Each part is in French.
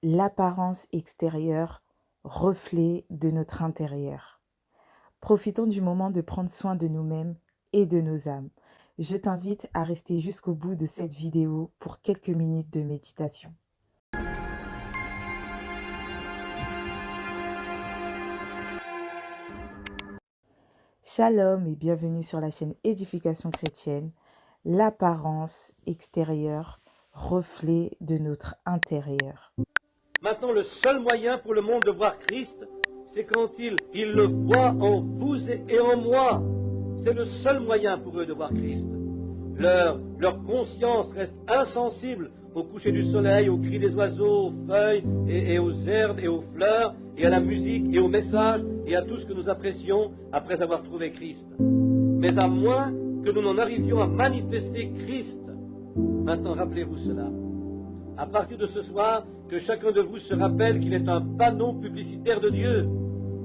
L'apparence extérieure, reflet de notre intérieur. Profitons du moment de prendre soin de nous-mêmes et de nos âmes. Je t'invite à rester jusqu'au bout de cette vidéo pour quelques minutes de méditation. Shalom et bienvenue sur la chaîne Édification chrétienne. L'apparence extérieure, reflet de notre intérieur. Maintenant, le seul moyen pour le monde de voir Christ, c'est quand il le voit en vous et en moi. C'est le seul moyen pour eux de voir Christ. Leur conscience reste insensible au coucher du soleil, aux cris des oiseaux, aux feuilles et aux herbes et aux fleurs, et à la musique et aux messages et à tout ce que nous apprécions après avoir trouvé Christ. Mais à moins que nous n'en arrivions à manifester Christ. Maintenant, rappelez-vous cela. À partir de ce soir, que chacun de vous se rappelle qu'il est un panneau publicitaire de Dieu.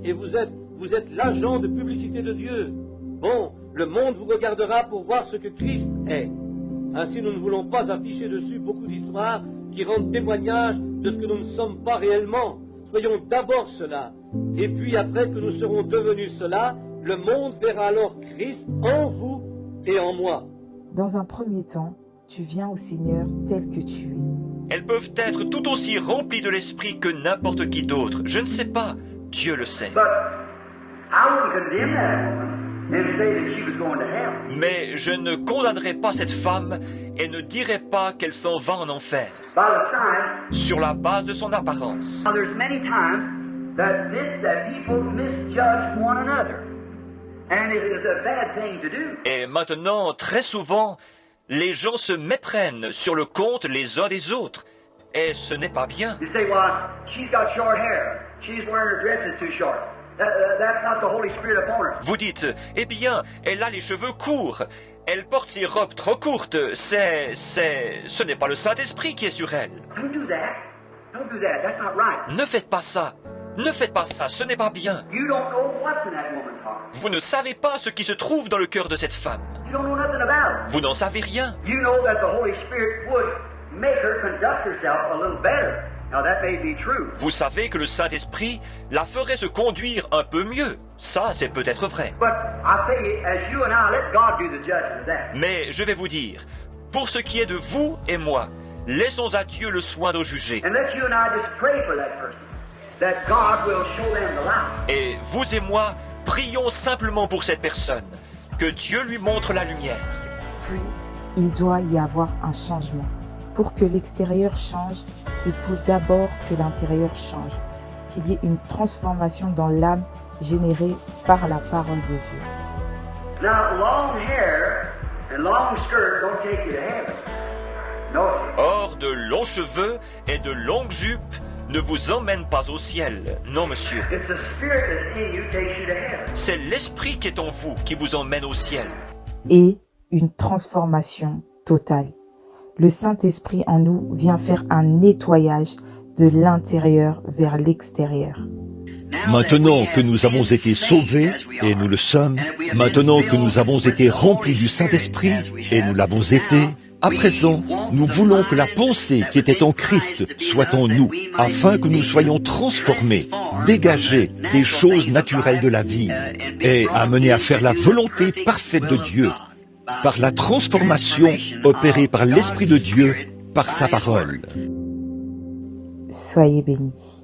Et vous êtes l'agent de publicité de Dieu. Bon, le monde vous regardera pour voir ce que Christ est. Ainsi, nous ne voulons pas afficher dessus beaucoup d'histoires qui rendent témoignage de ce que nous ne sommes pas réellement. Soyons d'abord cela. Et puis, après que nous serons devenus cela, le monde verra alors Christ en vous et en moi. Dans un premier temps, tu viens au Seigneur tel que tu es. Elles peuvent être tout aussi remplies de l'esprit que n'importe qui d'autre. Je ne sais pas. Dieu le sait. Mais je ne condamnerai pas cette femme et ne dirai pas qu'elle s'en va en enfer sur la base de son apparence. Et maintenant, très souvent, les gens se méprennent sur le compte les uns des autres. Et ce n'est pas bien. Vous dites, eh bien, elle a les cheveux courts. Elle porte ses robes trop courtes. Ce n'est pas le Saint-Esprit qui est sur elle. Ne faites pas ça. Ne faites pas ça, ce n'est pas bien. Vous ne savez pas ce qui se trouve dans le cœur de cette femme. Vous n'en savez rien. Vous savez que le Saint-Esprit la ferait se conduire un peu mieux. Ça, c'est peut-être vrai. Mais je vais vous dire, pour ce qui est de vous et moi, laissons à Dieu le soin de juger. Et vous et moi, prions simplement pour cette personne, que Dieu lui montre la lumière. Puis, il doit y avoir un changement. Pour que l'extérieur change, il faut d'abord que l'intérieur change, qu'il y ait une transformation dans l'âme générée par la parole de Dieu. Or, de longs cheveux et de longues jupes ne vous emmènent pas au ciel. Non, monsieur. C'est l'esprit qui est en vous qui vous emmène au ciel. Et une transformation totale. Le Saint-Esprit en nous vient faire un nettoyage de l'intérieur vers l'extérieur. Maintenant que nous avons été sauvés, et nous le sommes, maintenant que nous avons été remplis du Saint-Esprit, et nous l'avons été, à présent, nous voulons que la pensée qui était en Christ soit en nous, afin que nous soyons transformés, dégagés des choses naturelles de la vie, et amenés à faire la volonté parfaite de Dieu, par la transformation opérée par l'Esprit de Dieu, par sa parole. Soyez bénis.